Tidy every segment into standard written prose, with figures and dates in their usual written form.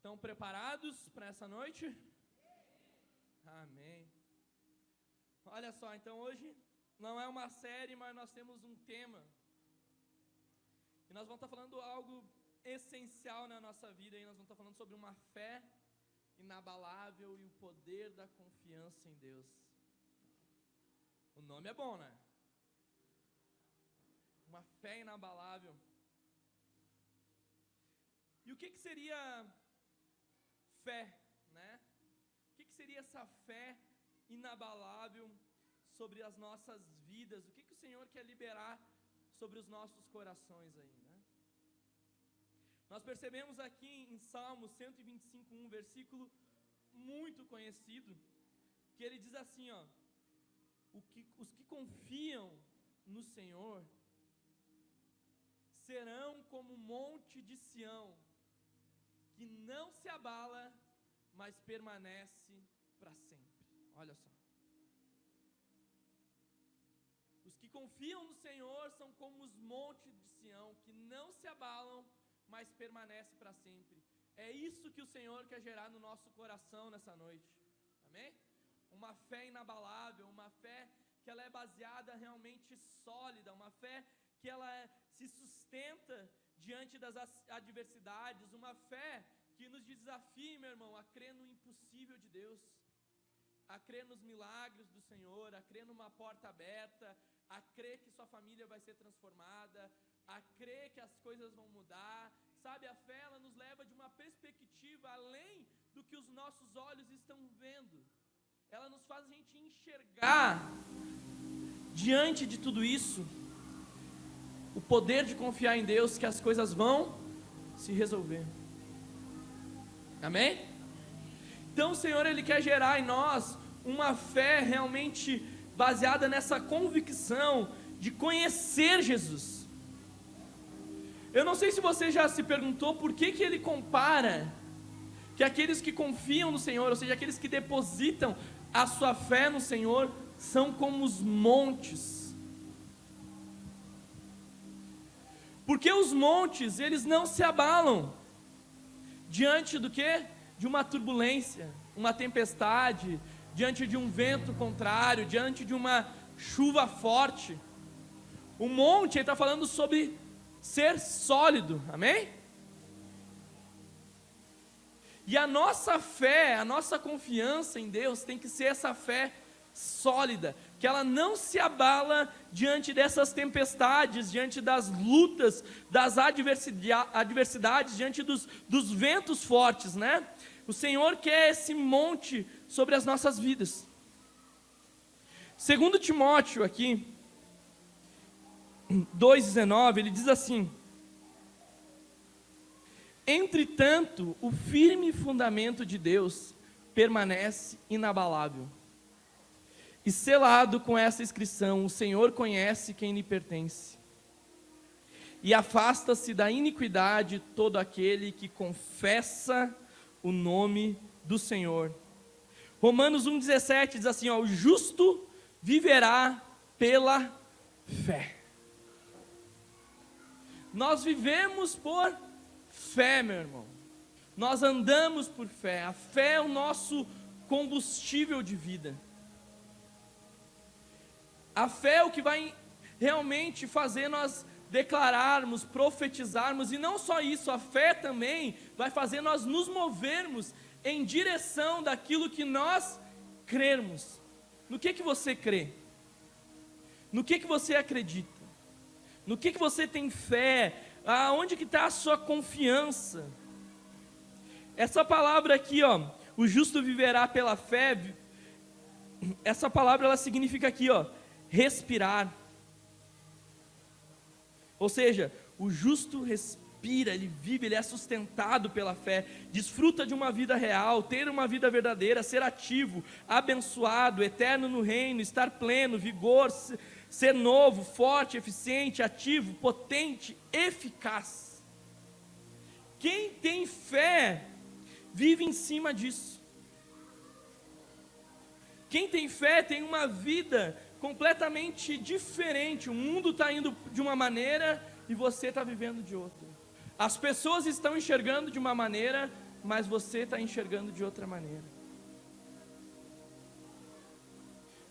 Estão preparados para essa noite? Amém. Olha só, então hoje não é uma série, mas nós temos um tema. E nós vamos estar falando algo essencial na nossa vida, e nós vamos estar falando sobre uma fé inabalável e o poder da confiança em Deus. O nome é bom, né? Uma fé inabalável. E o que seria fé, né? O que seria essa fé inabalável sobre as nossas vidas? O que o Senhor quer liberar sobre os nossos corações aí, né? Nós percebemos aqui em Salmo 125:1, versículo muito conhecido, que ele diz assim, ó: os que confiam no Senhor serão como o monte de Sião, que não se abala, mas permanece para sempre. Olha só. Os que confiam no Senhor são como os montes de Sião, que não se abalam, mas permanece para sempre. É isso que o Senhor quer gerar no nosso coração nessa noite. Amém? Uma fé inabalável, uma fé que ela é baseada realmente sólida, uma fé que ela se sustenta diante das adversidades, uma fé que nos desafia, meu irmão, a crer no impossível de Deus, a crer nos milagres do Senhor, a crer numa porta aberta, a crer que sua família vai ser transformada, a crer que as coisas vão mudar. Sabe, a fé ela nos leva de uma perspectiva além do que os nossos olhos estão vendo. Ela nos faz a gente enxergar diante de tudo isso o poder de confiar em Deus, que as coisas vão se resolver. Amém? Então o Senhor ele quer gerar em nós uma fé realmente baseada nessa convicção de conhecer Jesus. Eu não sei se você já se perguntou por que ele compara que aqueles que confiam no Senhor, ou seja, aqueles que depositam a sua fé no Senhor, são como os montes. Porque os montes, eles não se abalam diante do quê? De uma turbulência, uma tempestade, diante de um vento contrário, diante de uma chuva forte. O monte, ele está falando sobre ser sólido, amém? E a nossa fé, a nossa confiança em Deus tem que ser essa fé sólida, que ela não se abala diante dessas tempestades, diante das lutas, das adversidades, diante dos ventos fortes, né? O Senhor quer esse monte sobre as nossas vidas. 2 Timóteo aqui, 2,19, ele diz assim: entretanto, o firme fundamento de Deus permanece inabalável, e selado com essa inscrição: o Senhor conhece quem lhe pertence, e afasta-se da iniquidade todo aquele que confessa o nome do Senhor. Romanos 1,17 diz assim, ó: o justo viverá pela fé. Nós vivemos por fé, meu irmão. Nós andamos por fé. A fé é o nosso combustível de vida. A fé é o que vai realmente fazer nós declararmos, profetizarmos, e não só isso, a fé também vai fazer nós nos movermos em direção daquilo que nós crermos. No que você crê? No que você acredita? No que você tem fé? Aonde que está a sua confiança? Essa palavra aqui, ó, o justo viverá pela fé, essa palavra ela significa aqui, ó, respirar. Ou seja, o justo respira, ele vive, ele é sustentado pela fé, desfruta de uma vida real, ter uma vida verdadeira, ser ativo, abençoado, eterno no reino, estar pleno, vigor, ser novo, forte, eficiente, ativo, potente, eficaz. Quem tem fé vive em cima disso. Quem tem fé tem uma vida completamente diferente. O mundo está indo de uma maneira e você está vivendo de outra. As pessoas estão enxergando de uma maneira mas você está enxergando de outra maneira.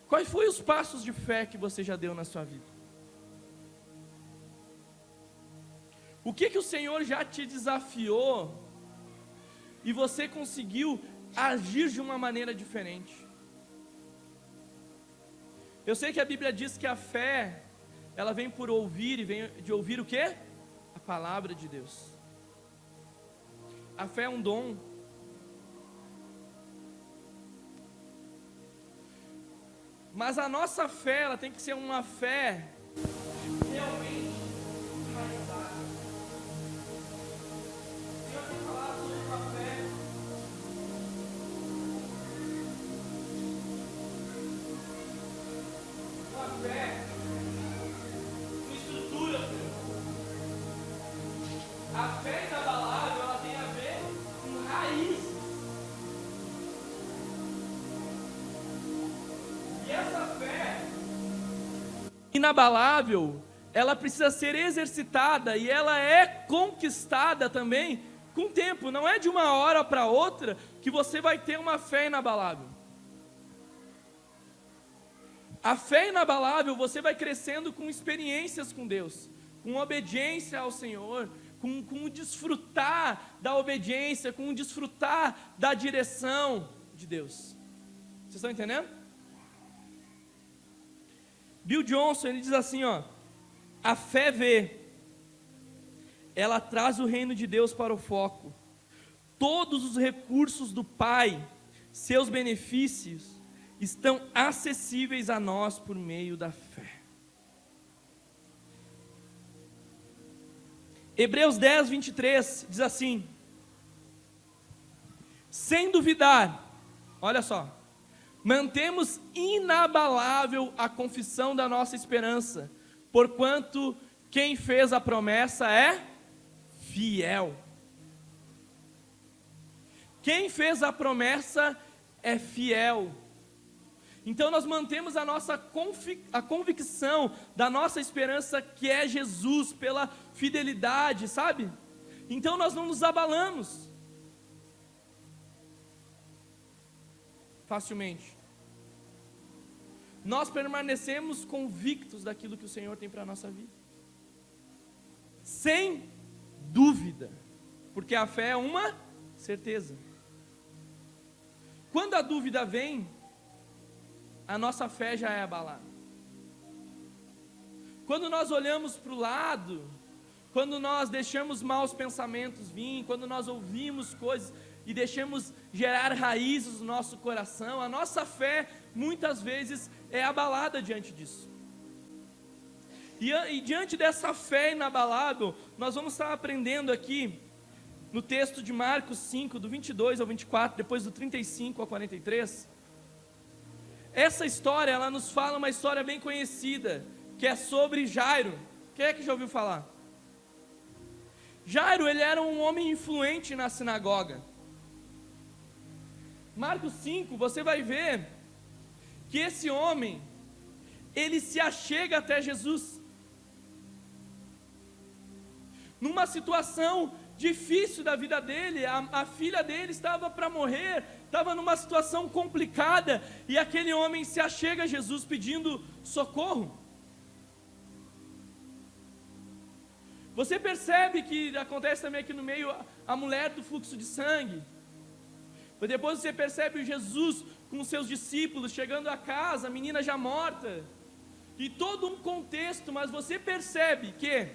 Quais foram os passos de fé que você já deu na sua vida? O que o Senhor já te desafiou e você conseguiu agir de uma maneira diferente? Eu sei que a Bíblia diz que a fé, ela vem por ouvir, e vem de ouvir o quê? A palavra de Deus. A fé é um dom. Mas a nossa fé, ela tem que ser uma fé realmente enraizada. O Senhor tem falado sobre uma fé. Uma fé com estrutura, Senhor. A fé inabalável, ela tem a ver com raiz. E essa fé inabalável, ela precisa ser exercitada e ela é conquistada também com o tempo. Não é de uma hora para outra que você vai ter uma fé inabalável. A fé inabalável você vai crescendo com experiências com Deus, com obediência ao Senhor, com o desfrutar da obediência, com o desfrutar da direção de Deus. Vocês estão entendendo? Bill Johnson, ele diz assim, ó: a fé vê, ela traz o reino de Deus para o foco. Todos os recursos do Pai, seus benefícios, estão acessíveis a nós por meio da fé. Hebreus 10, 23 diz assim: sem duvidar, olha só, mantemos inabalável a confissão da nossa esperança, porquanto quem fez a promessa é fiel. Quem fez a promessa é fiel. Então nós mantemos a nossa convicção da nossa esperança, que é Jesus, pela fidelidade, sabe? Então nós não nos abalamos facilmente. Nós permanecemos convictos daquilo que o Senhor tem para a nossa vida, sem dúvida, porque a fé é uma certeza. Quando a dúvida vem, a nossa fé já é abalada. Quando nós olhamos para o lado, quando nós deixamos maus pensamentos vir, quando nós ouvimos coisas e deixamos gerar raízes no nosso coração, a nossa fé muitas vezes é abalada diante disso. E diante dessa fé inabalável, nós vamos estar aprendendo aqui no texto de Marcos 5, do 22 ao 24, depois do 35 ao 43. Essa história, ela nos fala uma história bem conhecida, que é sobre Jairo. Quem é que já ouviu falar? Jairo, ele era um homem influente na sinagoga. Marcos 5, você vai ver que esse homem, ele se achega até Jesus, numa situação difícil da vida dele. A filha dele estava para morrer, estava numa situação complicada, e aquele homem se achega a Jesus pedindo socorro. Você percebe que acontece também aqui no meio a mulher do fluxo de sangue. Depois você percebe Jesus com seus discípulos chegando a casa, a menina já morta, e todo um contexto. Mas você percebe que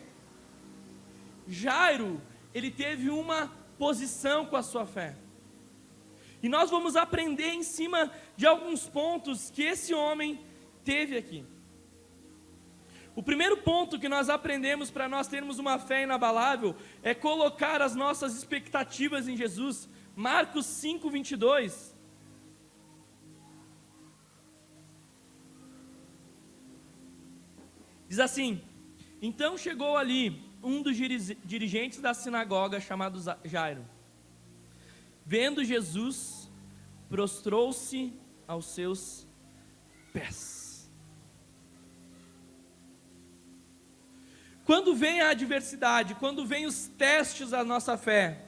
Jairo, ele teve uma posição com a sua fé. E nós vamos aprender em cima de alguns pontos que esse homem teve aqui. O primeiro ponto que nós aprendemos para nós termos uma fé inabalável é colocar as nossas expectativas em Jesus. Marcos 5, 22. Diz assim: então chegou ali um dos dirigentes da sinagoga, chamado Jairo. Vendo Jesus, prostrou-se aos seus pés. Quando vem a adversidade, quando vem os testes da nossa fé,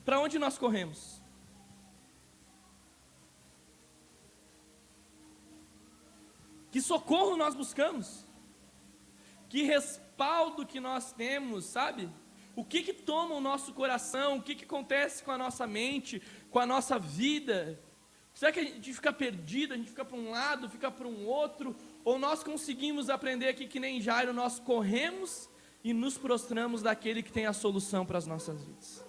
para onde nós corremos? Que socorro nós buscamos? Que respaldo que nós temos, sabe? O que toma o nosso coração? O que acontece com a nossa mente, com a nossa vida? Será que a gente fica perdido, a gente fica para um lado, fica para um outro? Ou nós conseguimos aprender aqui que nem Jairo, nós corremos e nos prostramos daquele que tem a solução para as nossas vidas?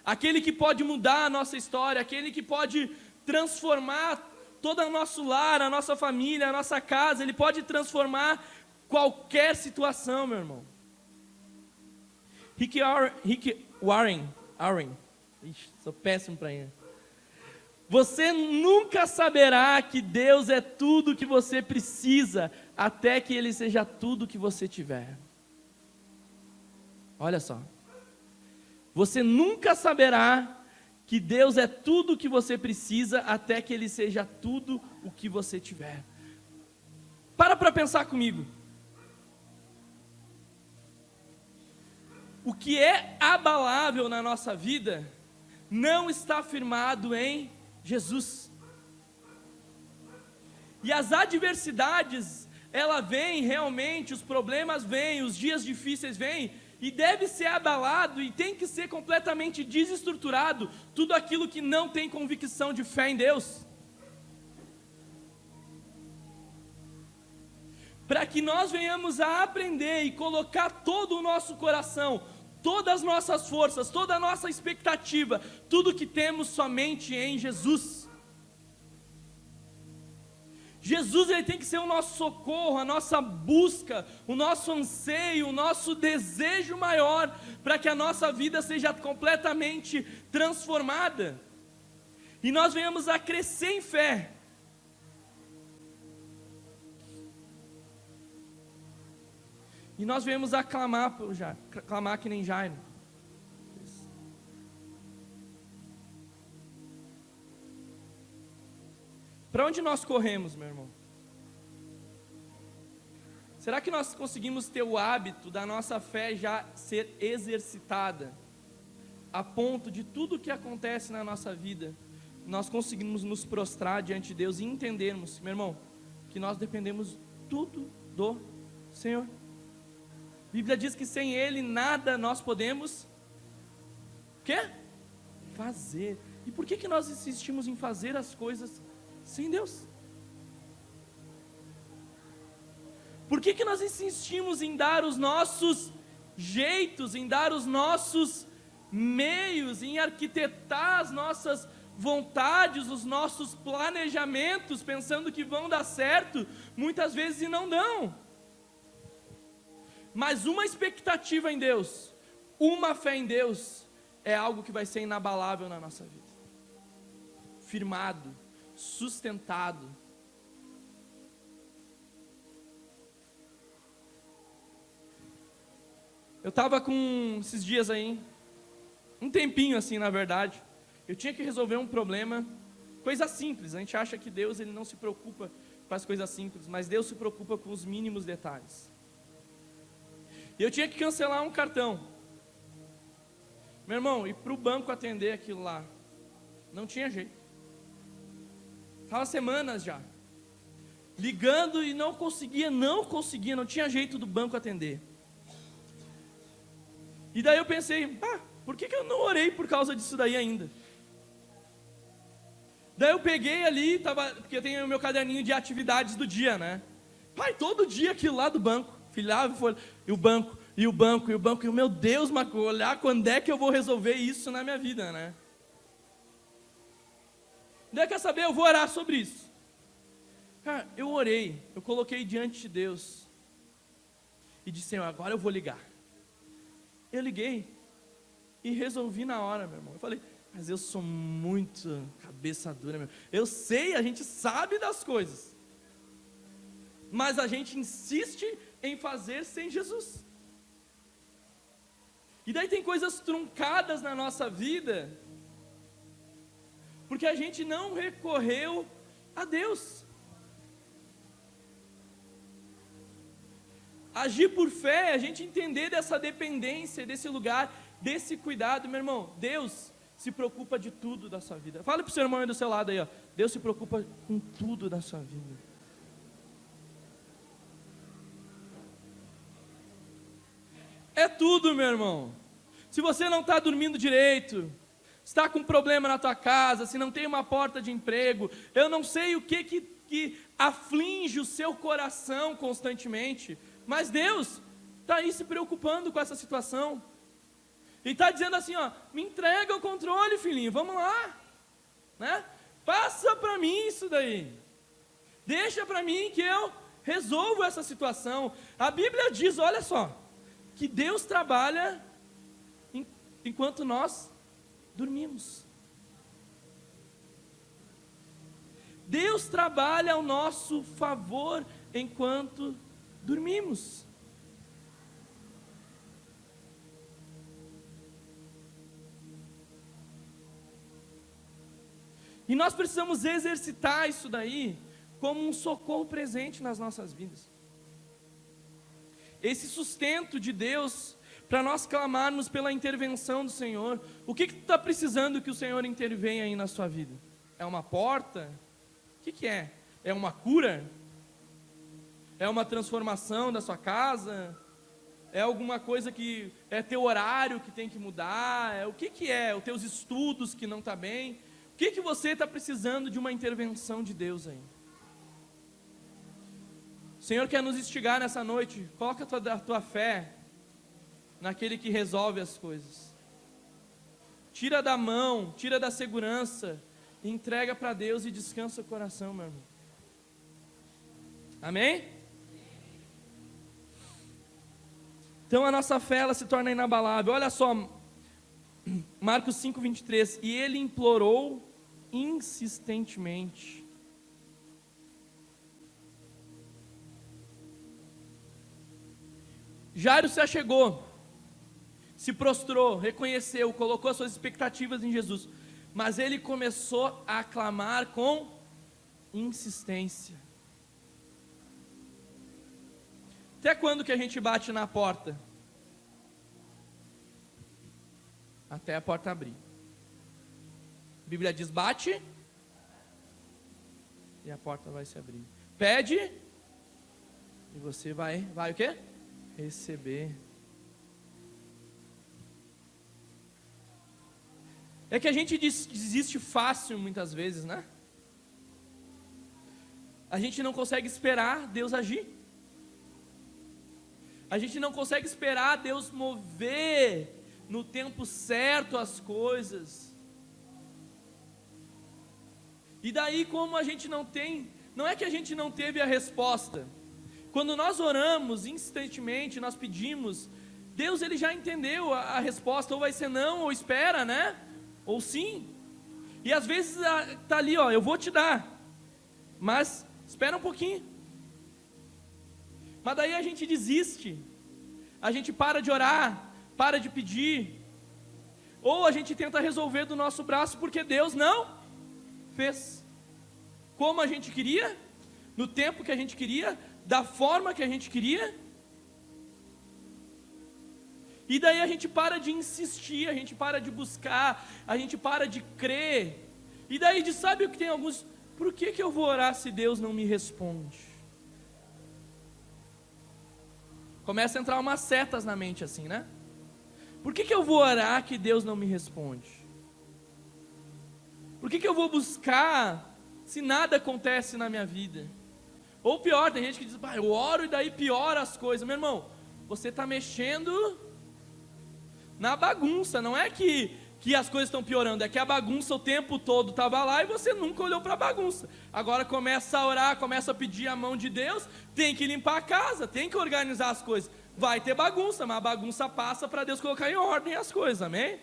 Aquele que pode mudar a nossa história, aquele que pode transformar todo o nosso lar, a nossa família, a nossa casa, Ele pode transformar qualquer situação, meu irmão. Rick Warren, ixi, sou péssimo para ele. Você nunca saberá que Deus é tudo que você precisa, até que Ele seja tudo que você tiver. Olha só. Você nunca saberá que Deus é tudo o que você precisa, até que Ele seja tudo o que você tiver. Para pensar comigo. O que é abalável na nossa vida, não está firmado em Jesus. E as adversidades, ela vem realmente, os problemas vêm, os dias difíceis vêm, e deve ser abalado, e tem que ser completamente desestruturado, tudo aquilo que não tem convicção de fé em Deus. Para que nós venhamos a aprender e colocar todo o nosso coração, todas as nossas forças, toda a nossa expectativa, tudo que temos somente em Jesus. Jesus, Ele tem que ser o nosso socorro, a nossa busca, o nosso anseio, o nosso desejo maior, para que a nossa vida seja completamente transformada, e nós venhamos a crescer em fé. E nós venhamos a clamar que nem Jairo. Para onde nós corremos, meu irmão? Será que nós conseguimos ter o hábito da nossa fé já ser exercitada, a ponto de tudo que acontece na nossa vida, nós conseguimos nos prostrar diante de Deus e entendermos, meu irmão, que nós dependemos tudo do Senhor? A Bíblia diz que sem Ele nada nós podemos fazer. E por que nós insistimos em fazer as coisas sem Deus? Por que nós insistimos em dar os nossos jeitos, em dar os nossos meios, em arquitetar as nossas vontades, os nossos planejamentos, pensando que vão dar certo, muitas vezes e não dão? Mas uma expectativa em Deus, uma fé em Deus, é algo que vai ser inabalável na nossa vida, firmado, sustentado. Eu estava com esses dias aí, um tempinho assim, na verdade, eu tinha que resolver um problema, coisa simples. A gente acha que Deus, Ele não se preocupa com as coisas simples, mas Deus se preocupa com os mínimos detalhes. E eu tinha que cancelar um cartão, meu irmão, e para o banco atender aquilo lá, não tinha jeito. Estava semanas já ligando e não conseguia, não tinha jeito do banco atender. E daí eu pensei, por que eu não orei por causa disso daí ainda? Daí eu peguei ali, porque eu tenho o meu caderninho de atividades do dia, né? Todo dia aquilo lá do banco, filhava, e o banco, e o meu Deus, Marco, olhar quando é que eu vou resolver isso na minha vida, né? Daí quer saber, eu vou orar sobre isso. Cara, eu orei, eu coloquei diante de Deus, e disse, Senhor, agora eu vou ligar. Eu liguei, e resolvi na hora, meu irmão. Eu falei, mas eu sou muito cabeça dura, meu. Eu sei, a gente sabe das coisas, mas a gente insiste em fazer sem Jesus. E daí tem coisas truncadas na nossa vida, porque a gente não recorreu a Deus. Agir por fé, a gente entender dessa dependência, desse lugar desse cuidado, meu irmão. Deus se preocupa de tudo da sua vida. Fala para o seu irmão aí do seu lado aí, ó. Deus se preocupa com tudo da sua vida. É tudo, meu irmão. Se você não está dormindo direito, está com problema na tua casa, se não tem uma porta de emprego, eu não sei o que aflige o seu coração constantemente, mas Deus está aí se preocupando com essa situação, e está dizendo assim, ó, me entrega o controle, filhinho, vamos lá, né? Passa para mim isso daí, deixa para mim que eu resolvo essa situação. A Bíblia diz, olha só, que Deus trabalha enquanto nós dormimos. Deus trabalha ao nosso favor enquanto dormimos. E nós precisamos exercitar isso daí como um socorro presente nas nossas vidas. Esse sustento de Deus para nós clamarmos pela intervenção do Senhor. O que tu está precisando que o Senhor intervenha aí na sua vida? É uma porta? O que é? É uma cura? É uma transformação da sua casa? É alguma coisa que é teu horário que tem que mudar? O que é? Os teus estudos que não está bem? O que você está precisando de uma intervenção de Deus aí? O Senhor quer nos instigar nessa noite. Coloca a tua fé naquele que resolve as coisas. Tira da mão, tira da segurança, entrega para Deus e descansa o coração, meu irmão. Amém? Então a nossa fé, ela se torna inabalável. Olha só, Marcos 5:23, e ele implorou insistentemente. Jairo se achegou, se prostrou, reconheceu, colocou as suas expectativas em Jesus, mas ele começou a clamar com insistência. Até quando que a gente bate na porta? Até a porta abrir. A Bíblia diz, bate, e a porta vai se abrir. Pede, e você vai o quê? Receber. É que a gente desiste fácil muitas vezes, né? A gente não consegue esperar Deus agir. A gente não consegue esperar Deus mover no tempo certo as coisas. E daí, como a gente não tem, não é que a gente não teve a resposta. Quando nós oramos insistentemente, nós pedimos, Deus ele já entendeu a resposta, ou vai ser não, ou espera, né? Ou sim. E às vezes está ali, ó, eu vou te dar, mas espera um pouquinho. Mas daí a gente desiste, a gente para de orar, para de pedir, ou a gente tenta resolver do nosso braço, porque Deus não fez como a gente queria, no tempo que a gente queria, da forma que a gente queria. E daí a gente para de insistir, a gente para de buscar, a gente para de crer. E daí sabe o que tem alguns, por que eu vou orar se Deus não me responde? Começa a entrar umas setas na mente assim, né? Por que eu vou orar que Deus não me responde? Por que eu vou buscar se nada acontece na minha vida? Ou pior, tem gente que diz, eu oro e daí piora as coisas. Meu irmão, você está mexendo na bagunça, não é que as coisas estão piorando, é que a bagunça o tempo todo estava lá e você nunca olhou para a bagunça. Agora começa a orar, começa a pedir a mão de Deus, tem que limpar a casa, tem que organizar as coisas. Vai ter bagunça, mas a bagunça passa para Deus colocar em ordem as coisas, amém?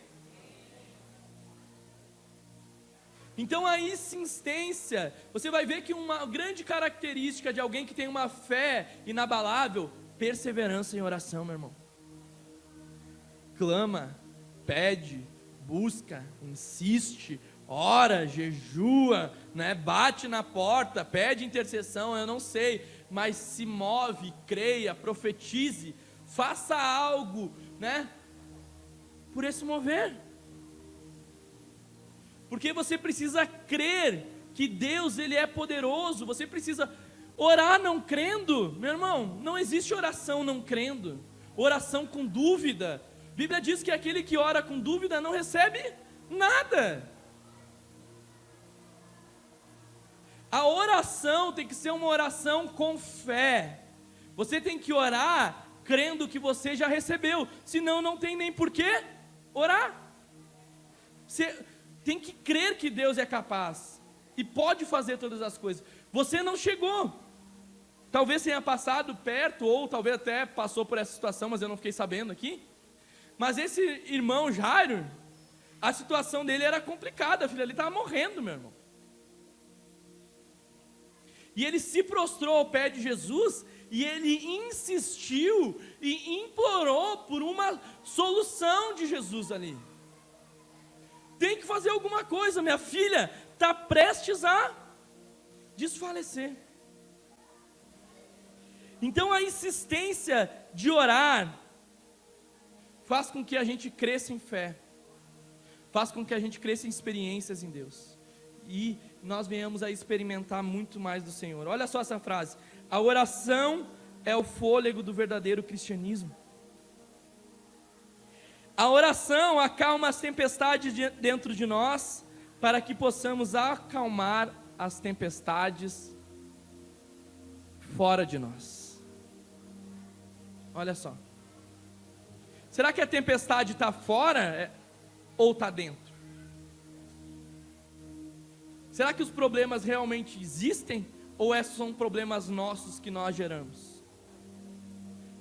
Então a insistência, você vai ver que uma grande característica de alguém que tem uma fé inabalável, perseverança em oração, meu irmão. Clama, pede, busca, insiste, ora, jejua, né? Bate na porta, pede intercessão, eu não sei, mas se move, creia, profetize, faça algo, né? por esse mover. Porque você precisa crer que Deus, Ele é poderoso. Você precisa orar não crendo. Meu irmão, não existe oração não crendo. Oração com dúvida. A Bíblia diz que aquele que ora com dúvida não recebe nada. A oração tem que ser uma oração com fé. Você tem que orar crendo que você já recebeu. Senão não tem nem por que orar. Você tem que crer que Deus é capaz e pode fazer todas as coisas. Você não chegou. Talvez tenha passado perto, ou talvez até passou por essa situação, mas eu não fiquei sabendo aqui. Mas esse irmão Jairo, a situação dele era complicada, filho, ele estava morrendo, meu irmão. E ele se prostrou ao pé de Jesus, e ele insistiu e implorou por uma solução de Jesus ali. Tem que fazer alguma coisa, minha filha está prestes a desfalecer. Então a insistência de orar faz com que a gente cresça em fé, faz com que a gente cresça em experiências em Deus, e nós venhamos a experimentar muito mais do Senhor. Olha só essa frase: a oração é o fôlego do verdadeiro cristianismo. A oração acalma as tempestades dentro de nós, para que possamos acalmar as tempestades fora de nós. Olha só. Será que a tempestade está fora ou está dentro? Será que os problemas realmente existem ou são problemas nossos que nós geramos?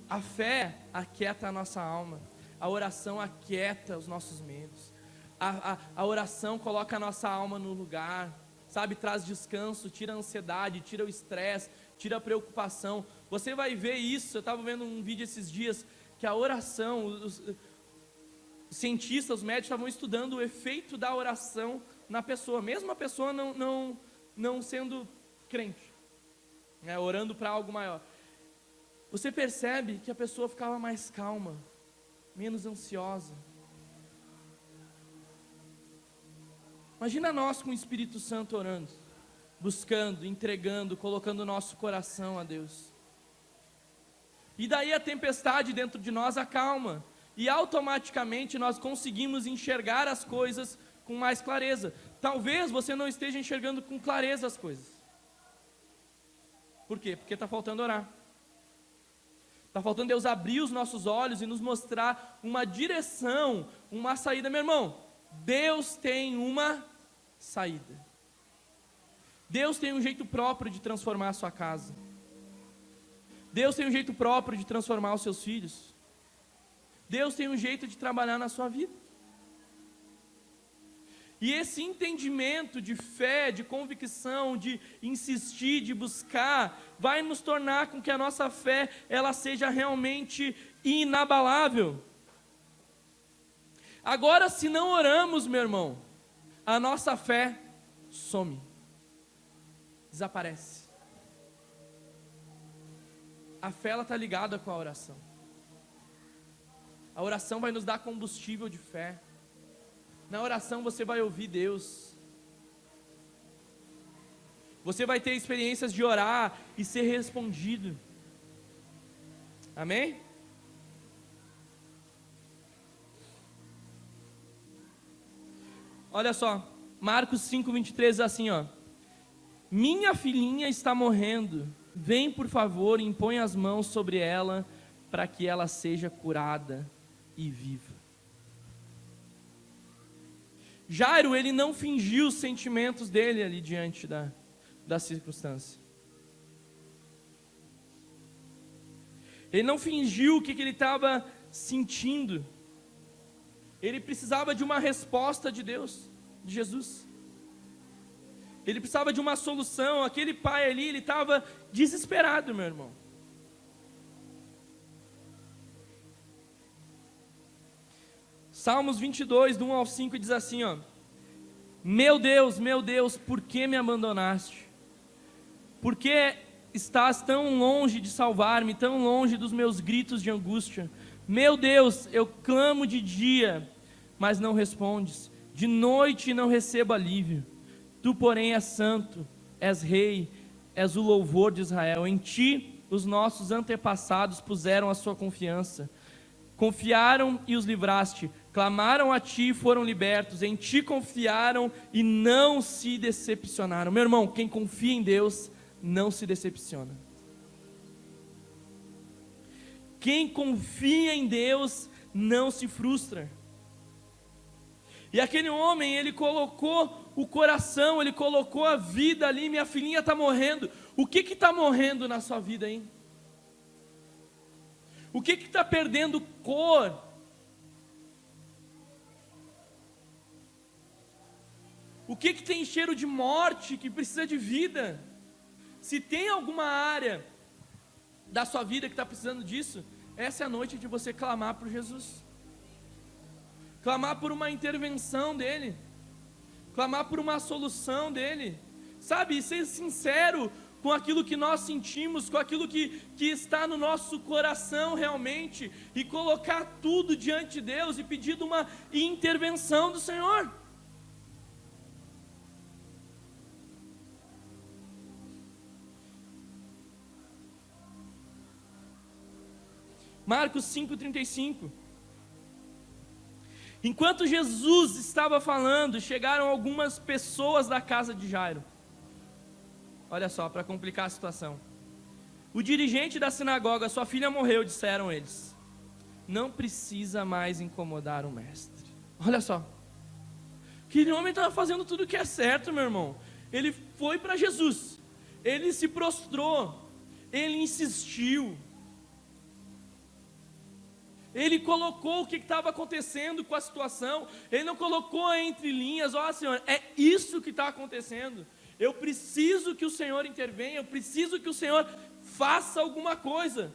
A fé aquieta a nossa alma. A oração aquieta os nossos medos. A oração coloca a nossa alma no lugar, sabe? Traz descanso, tira a ansiedade, tira o estresse, tira a preocupação. Você vai ver isso. Eu estava vendo um vídeo esses dias que a oração, os cientistas, os médicos estavam estudando o efeito da oração na pessoa, mesmo a pessoa não sendo crente, né, orando para algo maior. Você percebe que a pessoa ficava mais calma, menos ansiosa. Imagina nós com o Espírito Santo orando, buscando, entregando, colocando o nosso coração a Deus. E daí a tempestade dentro de nós acalma, e automaticamente nós conseguimos enxergar as coisas com mais clareza. Talvez você não esteja enxergando com clareza as coisas. Por quê? Porque está faltando orar. Está faltando Deus abrir os nossos olhos e nos mostrar uma direção, uma saída. Meu irmão, Deus tem uma saída. Deus tem um jeito próprio de transformar a sua casa. Deus tem um jeito próprio de transformar os seus filhos. Deus tem um jeito de trabalhar na sua vida. E esse entendimento de fé, de convicção, de insistir, de buscar, vai nos tornar com que a nossa fé, ela seja realmente inabalável. Agora, se não oramos, meu irmão, a nossa fé some, desaparece. A fé, ela está ligada com a oração. A oração vai nos dar combustível de fé. Na oração você vai ouvir Deus. Você vai ter experiências de orar e ser respondido. Amém? Olha só, Marcos 5:23 diz assim, ó: minha filhinha está morrendo, vem por favor e impõe as mãos sobre ela, para que ela seja curada e viva. Jairo, ele não fingiu os sentimentos dele ali diante da circunstância. Ele não fingiu o que ele estava sentindo. Ele precisava de uma resposta de Deus, de Jesus. Ele precisava de uma solução. Aquele pai ali, ele estava desesperado, meu irmão. Salmos 22, do 1 ao 5, diz assim, ó: meu Deus, por que me abandonaste? Por que estás tão longe de salvar-me, tão longe dos meus gritos de angústia? Meu Deus, eu clamo de dia mas não respondes. De noite não recebo alívio. Tu, porém, és santo, és rei, és o louvor de Israel. Em ti os nossos antepassados puseram a sua confiança. Confiaram e os livraste. Clamaram a ti e foram libertos. Em ti confiaram e não se decepcionaram. Meu irmão, quem confia em Deus não se decepciona. Quem confia em Deus não se frustra. E aquele homem, ele colocou o coração, ele colocou a vida ali. Minha filhinha está morrendo. O que está morrendo na sua vida, hein? O que está perdendo cor? O que tem cheiro de morte, que precisa de vida? Se tem alguma área da sua vida que está precisando disso, essa é a noite de você clamar por Jesus. Clamar por uma intervenção dEle. Clamar por uma solução dEle. Sabe, ser sincero com aquilo que nós sentimos, com aquilo que está no nosso coração realmente, e colocar tudo diante de Deus e pedir uma intervenção do Senhor. Marcos 5,35. Enquanto Jesus estava falando, chegaram algumas pessoas da casa de Jairo. Olha só, para complicar a situação. O dirigente da sinagoga, sua filha morreu, disseram eles. Não precisa mais incomodar o mestre. Olha só. Aquele homem estava fazendo tudo o que é certo, meu irmão. Ele foi para Jesus. Ele se prostrou. Ele insistiu. Ele colocou o que estava acontecendo com a situação. Ele não colocou entre linhas: ó, Senhor, é isso que está acontecendo. Eu preciso que o Senhor intervenha. Eu preciso que o Senhor faça alguma coisa.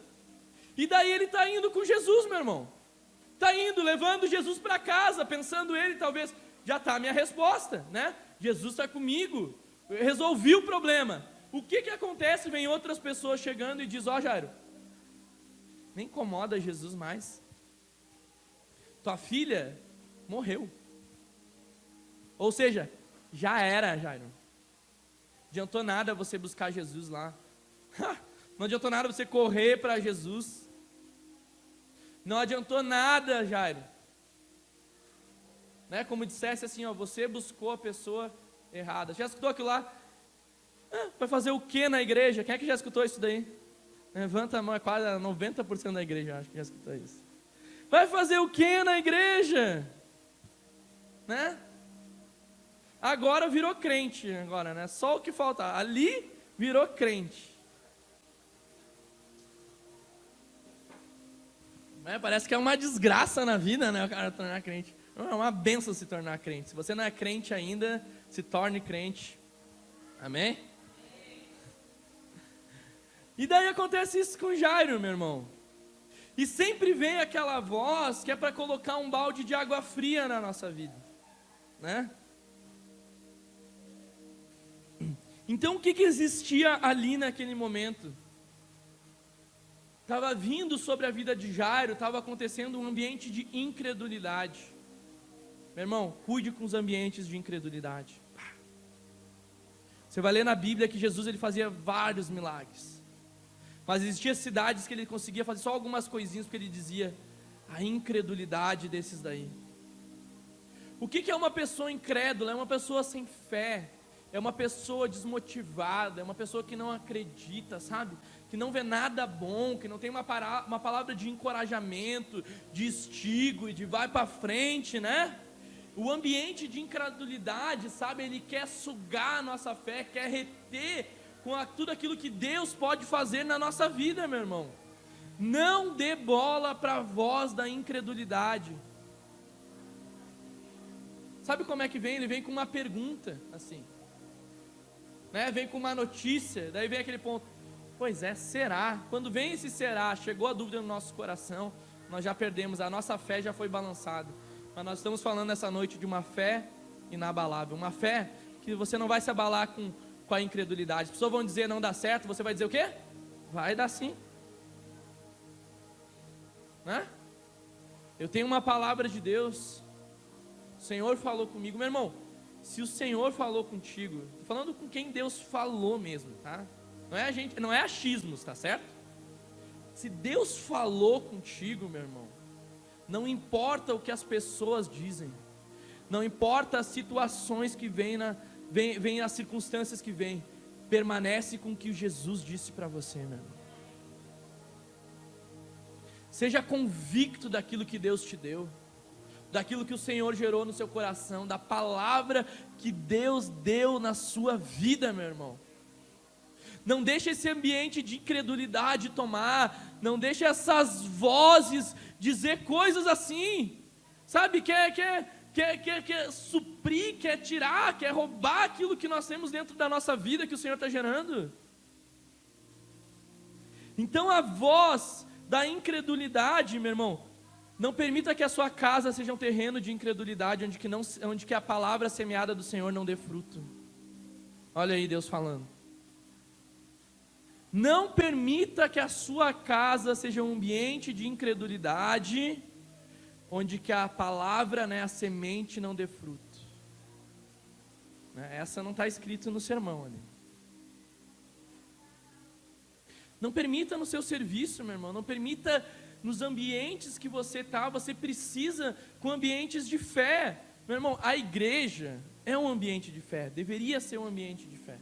E daí ele está indo com Jesus, meu irmão. Está indo, levando Jesus para casa, pensando ele, talvez, já está a minha resposta, né? Jesus está comigo, eu resolvi o problema. O que acontece? Vem outras pessoas chegando e diz: ó, Jairo, nem incomoda Jesus mais. Tua filha morreu. Ou seja, já era, Jairo. Adiantou nada você buscar Jesus lá. Não adiantou nada você correr para Jesus. Não adiantou nada, Jairo. Né? Como dissesse assim, ó, você buscou a pessoa errada. Já escutou aquilo lá? Vai fazer o que na igreja? Quem é que já escutou isso daí? Levanta a mão, é quase 90% da igreja, acho que já escutou isso. Vai fazer o que na igreja? Né? Agora virou crente, agora, né? Só o que falta. Ali virou crente. Parece que é uma desgraça na vida, né? O cara tornar crente. Não, é uma benção se tornar crente. Se você não é crente ainda, se torne crente. Amém? E daí acontece isso com Jairo, meu irmão. E sempre vem aquela voz que é para colocar um balde de água fria na nossa vida, né? Então o que existia ali naquele momento? Estava vindo sobre a vida de Jairo, estava acontecendo um ambiente de incredulidade. Meu irmão, cuide com os ambientes de incredulidade. Você vai ler na Bíblia que Jesus ele fazia vários milagres. Mas existiam cidades que ele conseguia fazer só algumas coisinhas, porque ele dizia: a incredulidade desses daí. O que é uma pessoa incrédula? É uma pessoa sem fé, é uma pessoa desmotivada, é uma pessoa que não acredita, sabe? Que não vê nada bom, que não tem uma palavra de encorajamento, de estímulo e de vai para frente, né? O ambiente de incredulidade, sabe? Ele quer sugar a nossa fé, quer reter com tudo aquilo que Deus pode fazer na nossa vida, meu irmão. Não dê bola para a voz da incredulidade. Sabe como é que vem? Ele vem com uma pergunta, assim, né? Vem com uma notícia, daí vem aquele ponto: pois é, será? Quando vem esse será, chegou a dúvida no nosso coração, nós já perdemos, a nossa fé já foi balançada. Mas nós estamos falando essa noite de uma fé inabalável, uma fé que você não vai se abalar com a incredulidade. As pessoas vão dizer não dá certo, você vai dizer o quê? Vai dar sim, né? Eu tenho uma palavra de Deus, Senhor falou comigo. Meu irmão, se o Senhor falou contigo, tô falando com quem Deus falou mesmo, tá? Não é achismos, tá certo? Se Deus falou contigo, meu irmão, não importa o que as pessoas dizem, não importa as situações que vêm, as circunstâncias que vêm, permanece com o que Jesus disse para você, meu irmão. Seja convicto daquilo que Deus te deu, daquilo que o Senhor gerou no seu coração, da palavra que Deus deu na sua vida, meu irmão. Não deixe esse ambiente de incredulidade tomar, não deixe essas vozes dizer coisas assim, sabe, quer suprir, quer tirar, quer roubar aquilo que nós temos dentro da nossa vida, que o Senhor está gerando. Então a voz da incredulidade, meu irmão, não permita que a sua casa seja um terreno de incredulidade, onde que a palavra semeada do Senhor não dê fruto. Olha aí Deus falando. Não permita que a sua casa seja um ambiente de incredulidade, onde que a palavra, a semente não dê fruto. Essa não está escrito no sermão ali. Não permita no seu serviço, meu irmão, não permita nos ambientes que você está, você precisa com ambientes de fé. Meu irmão, a igreja é um ambiente de fé, deveria ser um ambiente de fé.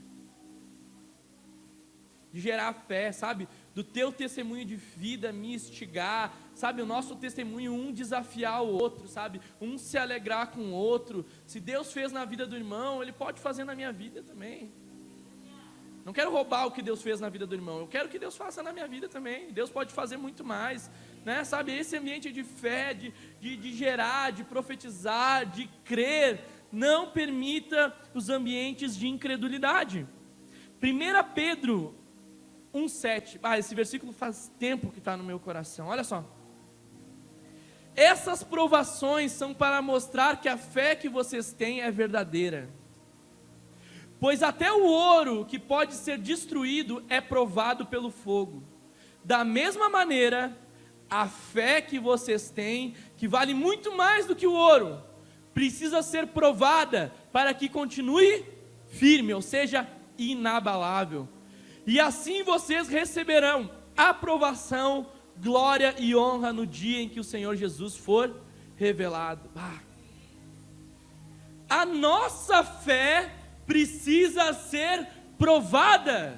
De gerar fé, sabe? Do teu testemunho de vida me instigar, sabe? O nosso testemunho, um desafiar o outro, sabe? Um se alegrar com o outro. Se Deus fez na vida do irmão, Ele pode fazer na minha vida também. Não quero roubar o que Deus fez na vida do irmão, eu quero que Deus faça na minha vida também. Deus pode fazer muito mais, né? Sabe? Esse ambiente de fé, de gerar, de profetizar, de crer. Não permita os ambientes de incredulidade. 1 Pedro 1,7. Esse versículo faz tempo que está no meu coração. Olha só. Essas provações são para mostrar que a fé que vocês têm é verdadeira. Pois até o ouro que pode ser destruído é provado pelo fogo. Da mesma maneira, a fé que vocês têm, que vale muito mais do que o ouro, precisa ser provada para que continue firme, ou seja, inabalável. E assim vocês receberão aprovação, glória e honra no dia em que o Senhor Jesus for revelado. A nossa fé precisa ser provada.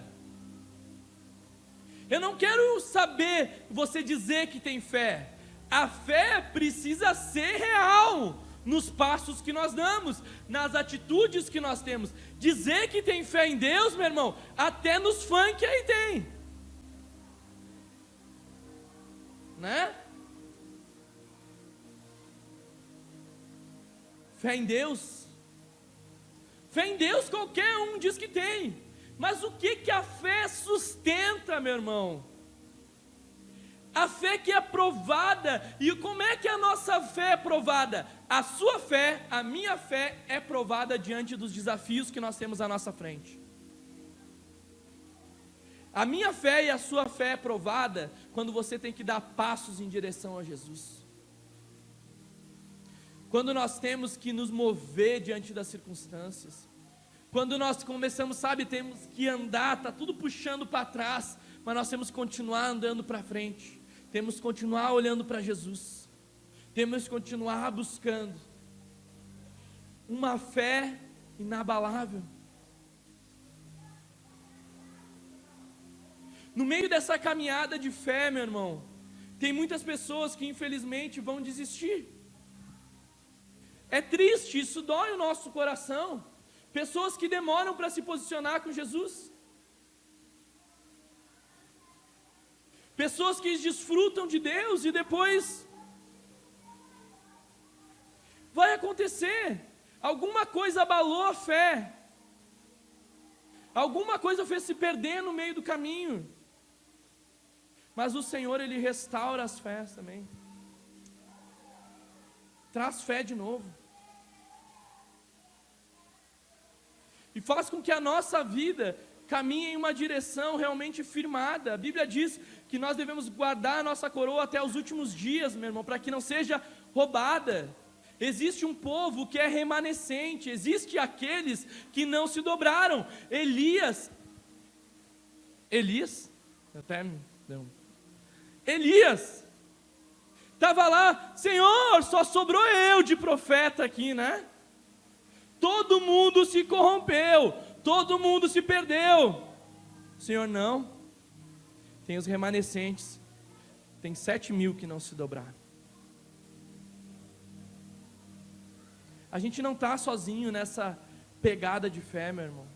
Eu não quero saber você dizer que tem fé. A fé precisa ser real nos passos que nós damos, nas atitudes que nós temos. Dizer que tem fé em Deus, meu irmão, até nos funk aí tem, né? Fé em Deus. Fé em Deus qualquer um diz que tem. Mas o que a fé sustenta, meu irmão? A fé que é provada. E como é que a nossa fé é provada? A sua fé, a minha fé é provada diante dos desafios que nós temos à nossa frente. A minha fé e a sua fé é provada quando você tem que dar passos em direção a Jesus. Quando nós temos que nos mover diante das circunstâncias. Quando nós começamos, temos que andar, está tudo puxando para trás, mas nós temos que continuar andando para frente. Temos que continuar olhando para Jesus. Temos que continuar buscando uma fé inabalável. No meio dessa caminhada de fé, meu irmão, tem muitas pessoas que infelizmente vão desistir. É triste, isso dói o nosso coração. Pessoas que demoram para se posicionar com Jesus. Pessoas que desfrutam de Deus e depois vai acontecer. Alguma coisa abalou a fé. Alguma coisa fez se perder no meio do caminho. Mas o Senhor, Ele restaura as fés também. Traz fé de novo. E faz com que a nossa vida caminhe em uma direção realmente firmada. A Bíblia diz que nós devemos guardar a nossa coroa até os últimos dias, meu irmão, para que não seja roubada. Existe um povo que é remanescente, existe aqueles que não se dobraram. Elias, estava lá, Senhor, só sobrou eu de profeta aqui, né? Todo mundo se corrompeu, todo mundo se perdeu. Senhor, não, tem os remanescentes, tem 7.000 que não se dobraram. A gente não está sozinho nessa pegada de fé, meu irmão.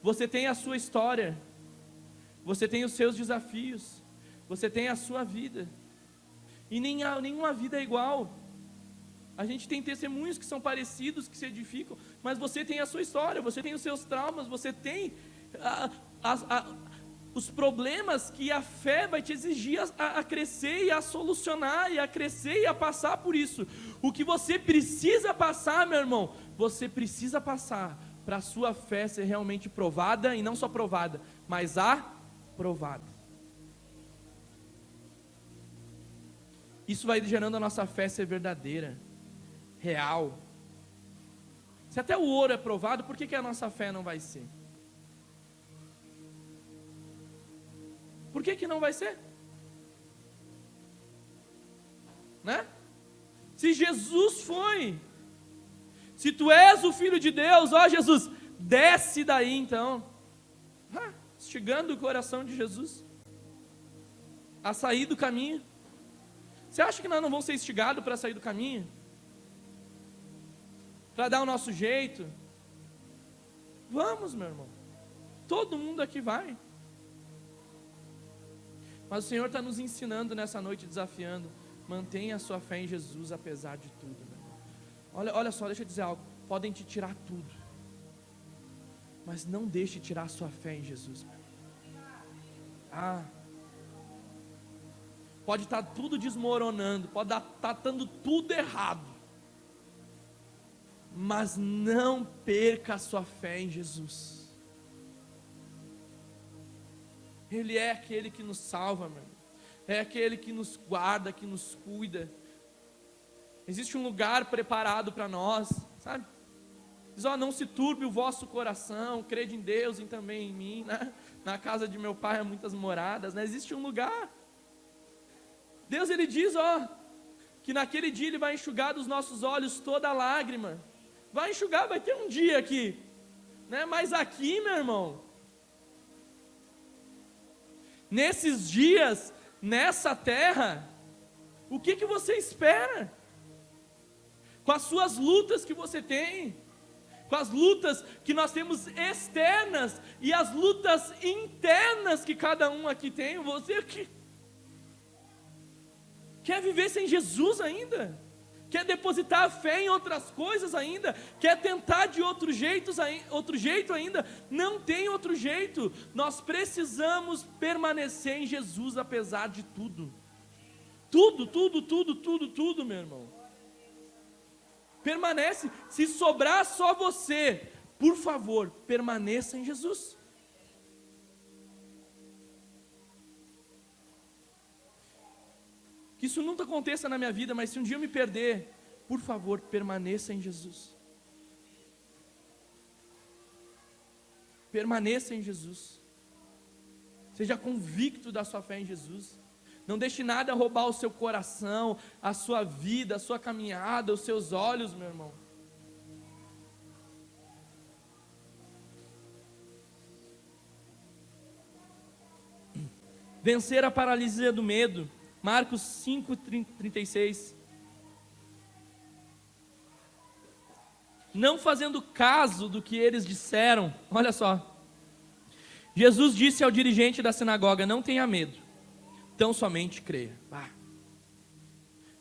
Você tem a sua história, você tem os seus desafios, você tem a sua vida, e nenhuma vida é igual. A gente tem testemunhos que são parecidos, que se edificam, mas você tem a sua história, você tem os seus traumas, você tem os problemas que a fé vai te exigir a crescer e a solucionar, e a crescer e a passar por isso. O que você precisa passar, meu irmão, você precisa passar para a sua fé ser realmente provada, e não só provada, mas aprovada. Isso vai gerando a nossa fé ser verdadeira, real. Se até o ouro é provado, por que a nossa fé não vai ser? Por que não vai ser? Né? Se Jesus foi, se tu és o Filho de Deus, ó Jesus, desce daí então. Instigando o coração de Jesus a sair do caminho. Você acha que nós não vamos ser instigados para sair do caminho? Para dar o nosso jeito? Vamos, meu irmão. Todo mundo aqui vai. Mas o Senhor está nos ensinando nessa noite, desafiando. Mantenha a sua fé em Jesus apesar de tudo, meu irmão. Olha só, deixa eu dizer algo. Podem te tirar tudo, mas não deixe tirar a sua fé em Jesus, meu irmão. Pode estar tudo desmoronando, pode estar dando tudo errado, mas não perca a sua fé em Jesus. Ele é aquele que nos salva, meu irmão. É aquele que nos guarda, que nos cuida. Existe um lugar preparado para nós, sabe? Diz, não se turbe o vosso coração, crede em Deus e também em mim, né? Na casa de meu pai há muitas moradas, né? Existe um lugar. Deus, ele diz, que naquele dia ele vai enxugar dos nossos olhos toda lágrima. Vai enxugar, vai ter um dia aqui, né? Mas aqui, meu irmão, nesses dias, nessa terra, o que você espera? Com as suas lutas que você tem, com as lutas que nós temos externas e as lutas internas que cada um aqui tem, você que quer viver sem Jesus ainda? Quer depositar a fé em outras coisas ainda? Quer tentar de outro jeito ainda? Não tem outro jeito. Nós precisamos permanecer em Jesus apesar de tudo. Tudo, meu irmão. Permanece. Se sobrar só você, por favor, permaneça em Jesus. Que isso nunca aconteça na minha vida, mas se um dia eu me perder, por favor, permaneça em Jesus. Permaneça em Jesus. Seja convicto da sua fé em Jesus. Não deixe nada roubar o seu coração, a sua vida, a sua caminhada, os seus olhos, meu irmão. Vencer a paralisia do medo. Marcos 5:36. Não fazendo caso do que eles disseram, olha só. Jesus disse ao dirigente da sinagoga: não tenha medo, tão somente creia.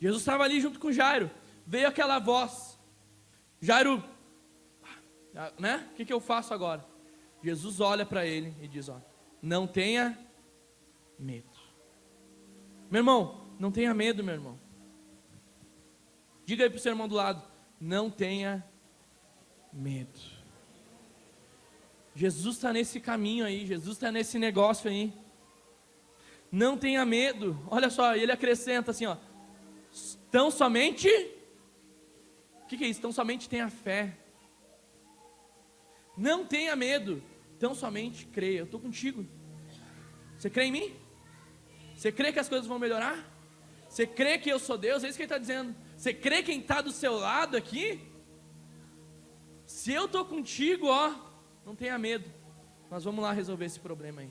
Jesus estava ali junto com Jairo. Veio aquela voz. Jairo, né? O que eu faço agora? Jesus olha para ele e diz: não tenha medo. Meu irmão, não tenha medo, meu irmão. Diga aí para o seu irmão do lado: não tenha medo. Jesus está nesse caminho aí, Jesus está nesse negócio aí. Não tenha medo. Olha só, ele acrescenta assim, tão somente que é isso? Então somente tenha fé. Não tenha medo. Então somente creia. Eu estou contigo. Você crê em mim? Você crê que as coisas vão melhorar? Você crê que eu sou Deus? É isso que ele está dizendo. Você crê quem está do seu lado aqui? Se eu estou contigo, ó, não tenha medo. Nós vamos lá resolver esse problema aí.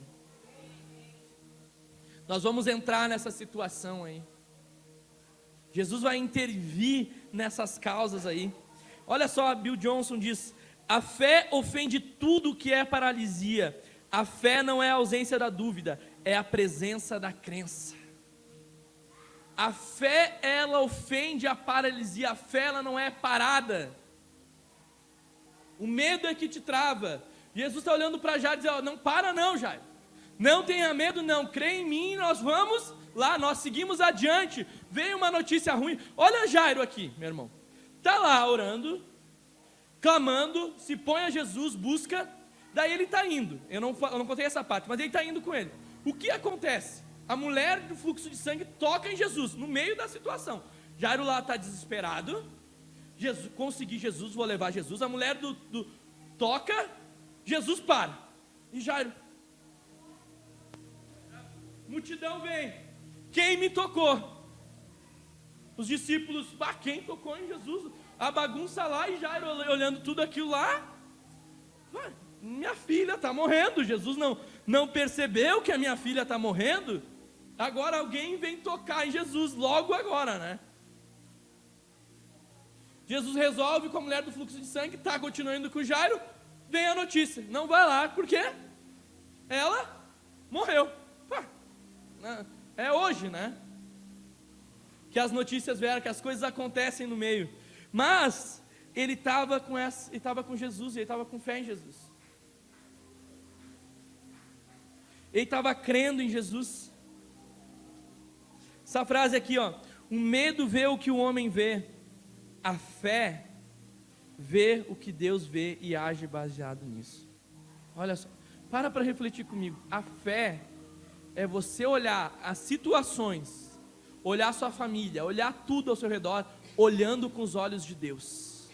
Nós vamos entrar nessa situação aí. Jesus vai intervir nessas causas aí. Olha só, Bill Johnson diz: a fé ofende tudo que é paralisia. A fé não é a ausência da dúvida, é a presença da crença. A fé, ela ofende a paralisia. A fé, ela não é parada. O medo é que te trava. Jesus está olhando para Jairo e diz: ó, não para não, Jairo. Não tenha medo não, crê em mim, nós vamos lá, nós seguimos adiante. Veio uma notícia ruim. Olha Jairo aqui, meu irmão. Está lá orando, clamando, se põe a Jesus, busca. Daí ele está indo. Eu não contei essa parte, mas ele está indo com ele. O que acontece? A mulher do fluxo de sangue toca em Jesus, no meio da situação. Jairo lá está desesperado. Consegui Jesus, vou levar Jesus. A mulher toca, Jesus para. E Jairo, multidão vem. Quem me tocou? Os discípulos, quem tocou em Jesus? A bagunça lá, e Jairo olhando tudo aquilo lá. Minha filha está morrendo. Jesus não percebeu que a minha filha está morrendo. Agora alguém vem tocar em Jesus, logo agora, né? Jesus resolve com a mulher do fluxo de sangue, está continuando com o Jairo. Vem a notícia, não vai lá, porque ela morreu. É hoje, né? Que as notícias vieram, que as coisas acontecem no meio. Mas ele estava com Jesus, ele estava com fé em Jesus. Ele estava crendo em Jesus. Essa frase aqui, ó: o medo vê o que o homem vê, a fé vê o que Deus vê e age baseado nisso. Olha só, para refletir comigo. A fé é você olhar as situações, olhar a sua família, olhar tudo ao seu redor, olhando com os olhos de Deus.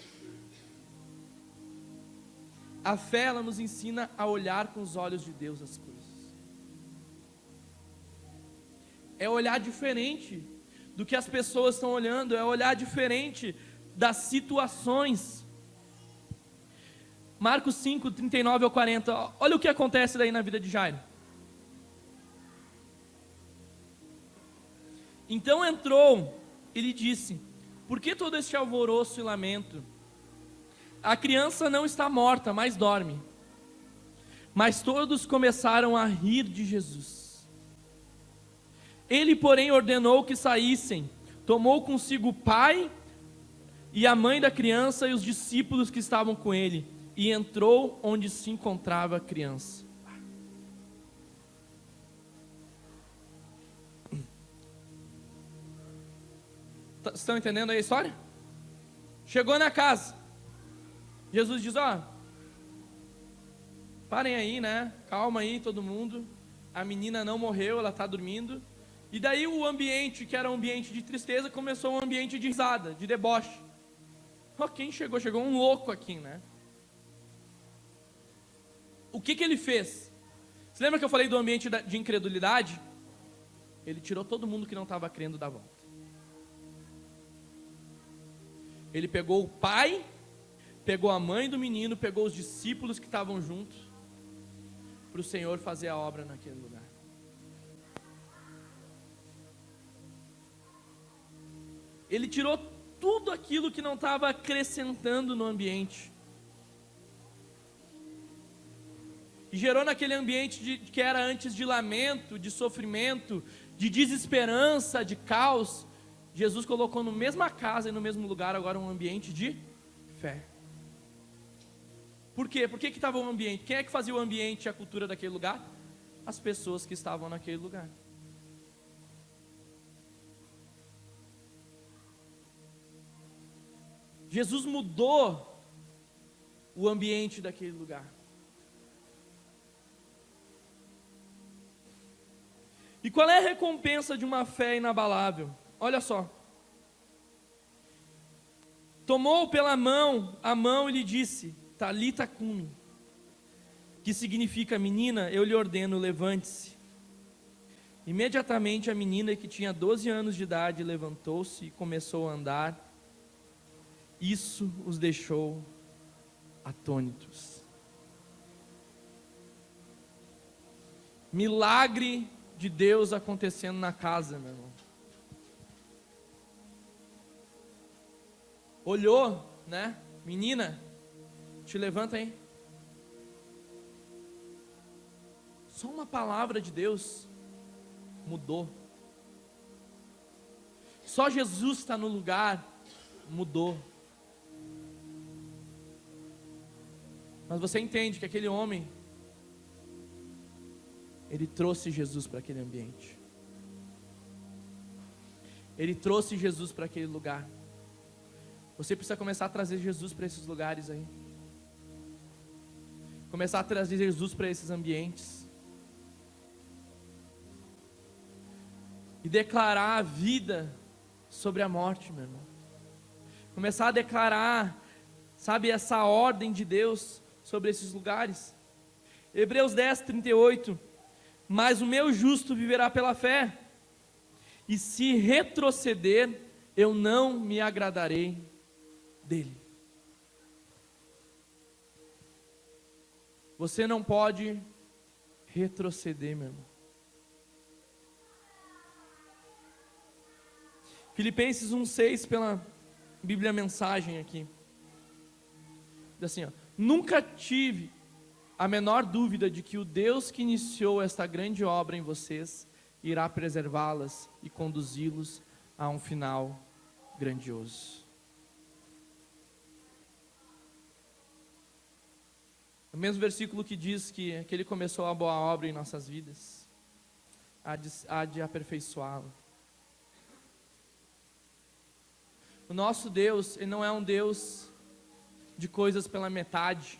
A fé, ela nos ensina a olhar com os olhos de Deus as coisas. É olhar diferente do que as pessoas estão olhando, é olhar diferente das situações. Marcos 5, 39 ao 40, olha o que acontece daí na vida de Jairo. Então entrou e lhe disse: por que todo este alvoroço e lamento? A criança não está morta, mas dorme. Mas todos começaram a rir de Jesus. Ele, porém, ordenou que saíssem, tomou consigo o pai e a mãe da criança e os discípulos que estavam com ele, e entrou onde se encontrava a criança. Estão entendendo aí a história? Chegou na casa, Jesus diz: ó, parem aí, né? Calma aí todo mundo. A menina não morreu, ela está dormindo. E daí o ambiente, que era um ambiente de tristeza, começou um ambiente de risada, de deboche. Quem chegou? Chegou um louco aqui, né? O que ele fez? Você lembra que eu falei do ambiente de incredulidade? Ele tirou todo mundo que não estava crendo da volta. Ele pegou o pai, pegou a mãe do menino, pegou os discípulos que estavam juntos, para o Senhor fazer a obra naquele lugar. Ele tirou tudo aquilo que não estava acrescentando no ambiente. E gerou naquele ambiente que era antes de lamento, de sofrimento, de desesperança, de caos. Jesus colocou na mesma casa e no mesmo lugar agora um ambiente de fé. Por quê? Por que estava o ambiente? Quem é que fazia o ambiente e a cultura daquele lugar? As pessoas que estavam naquele lugar. Jesus mudou o ambiente daquele lugar. E qual é a recompensa de uma fé inabalável? Olha só. tomou pela mão, a mão e lhe disse, Talita cumi, que significa, menina, eu lhe ordeno, levante-se. Imediatamente a menina, que tinha 12 anos de idade, levantou-se e começou a andar. Isso os deixou atônitos. Milagre de Deus acontecendo na casa, meu irmão. Olhou, né? Menina, te levanta aí. Só uma palavra de Deus mudou. Só Jesus está no lugar, mudou. Mas você entende que aquele homem, ele trouxe Jesus para aquele ambiente. Ele trouxe Jesus para aquele lugar. Você precisa começar a trazer Jesus para esses lugares aí. Começar a trazer Jesus para esses ambientes. E declarar a vida sobre a morte, meu irmão. Começar a declarar, sabe, essa ordem de Deus sobre esses lugares. Hebreus 10, 38. Mas o meu justo viverá pela fé. E se retroceder, eu não me agradarei dele. Você não pode retroceder, meu irmão. Filipenses 1,6, pela Bíblia Mensagem aqui. Diz assim, ó, nunca tive a menor dúvida de que o Deus que iniciou esta grande obra em vocês irá preservá-las e conduzi-los a um final grandioso. O mesmo versículo que diz que ele começou a boa obra em nossas vidas, há de aperfeiçoá-la. O nosso Deus, Ele não é um Deus de coisas pela metade.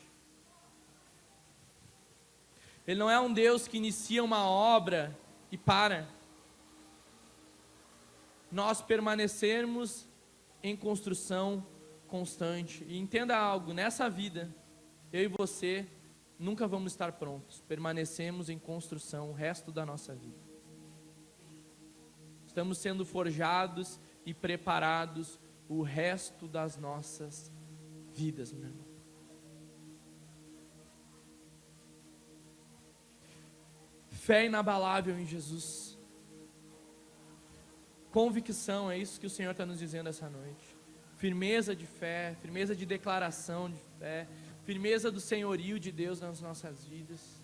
Ele não é um Deus que inicia uma obra e para. Nós permanecermos em construção constante. E entenda algo, nessa vida, eu e você nunca vamos estar prontos. Permanecemos em construção o resto da nossa vida. Estamos sendo forjados e preparados o resto das nossas vidas, meu irmão. Fé inabalável em Jesus. Convicção, é isso que o Senhor está nos dizendo essa noite. Firmeza de fé, firmeza de declaração de fé, firmeza do senhorio de Deus nas nossas vidas.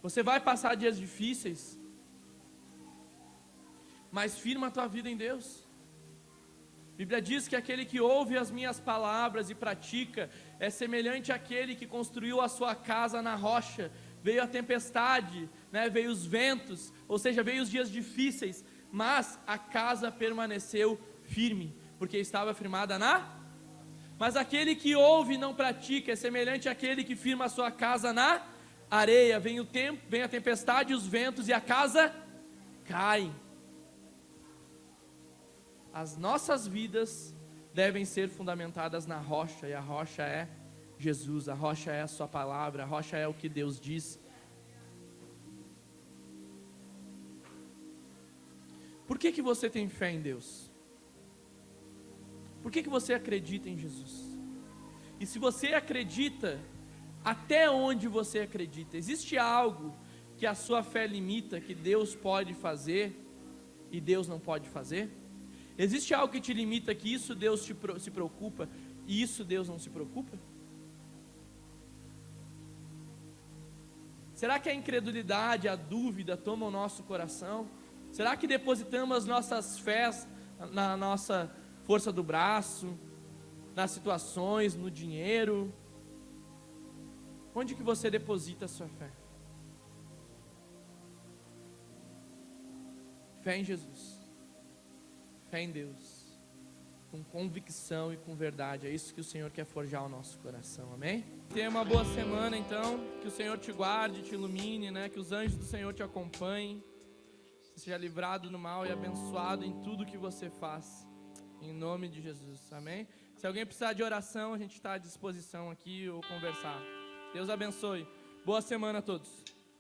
Você vai passar dias difíceis, mas firma a tua vida em Deus. A Bíblia diz que aquele que ouve as minhas palavras e pratica é semelhante àquele que construiu a sua casa na rocha. Veio a tempestade, né? Veio os ventos, ou seja, veio os dias difíceis, mas a casa permaneceu firme, porque estava firmada na... Mas aquele que ouve e não pratica é semelhante àquele que firma a sua casa na areia. Vem o tempo, vem a tempestade, os ventos e a casa cai. As nossas vidas devem ser fundamentadas na rocha, e a rocha é Jesus, a rocha é a sua palavra, a rocha é o que Deus diz. Por que você tem fé em Deus? Por que você acredita em Jesus? E se você acredita, até onde você acredita? Existe algo que a sua fé limita, que Deus pode fazer e Deus não pode fazer? Existe algo que te limita, que isso Deus se preocupa e isso Deus não se preocupa? Será que a incredulidade, a dúvida tomam o nosso coração? Será que depositamos as nossas fés na nossa força do braço, nas situações, no dinheiro? Onde que você deposita a sua fé? Fé em Jesus. Fé em Deus, com convicção e com verdade. É isso que o Senhor quer forjar o nosso coração, amém? Tenha uma boa semana então, que o Senhor te guarde, te ilumine, né? Que os anjos do Senhor te acompanhem, seja livrado do mal e abençoado em tudo que você faz, Em nome de Jesus, amém? Se alguém precisar de oração, a gente está à disposição aqui ou conversar. Deus abençoe. Boa semana a todos.